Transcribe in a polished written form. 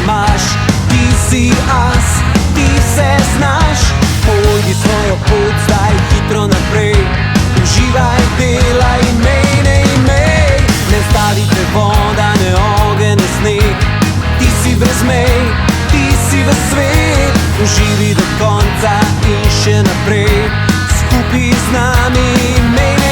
imaš. Ti si as, ti se znaš. Pojdi svojo pot zdaj hitro naprej. Uživaj, delaj, imej, ne imej. Ne stavi te voda, ne ogenj, ne sneg. Ti si brez mej, ti si v svet. Uživi do konca in še naprej. Skupaj z nami imej.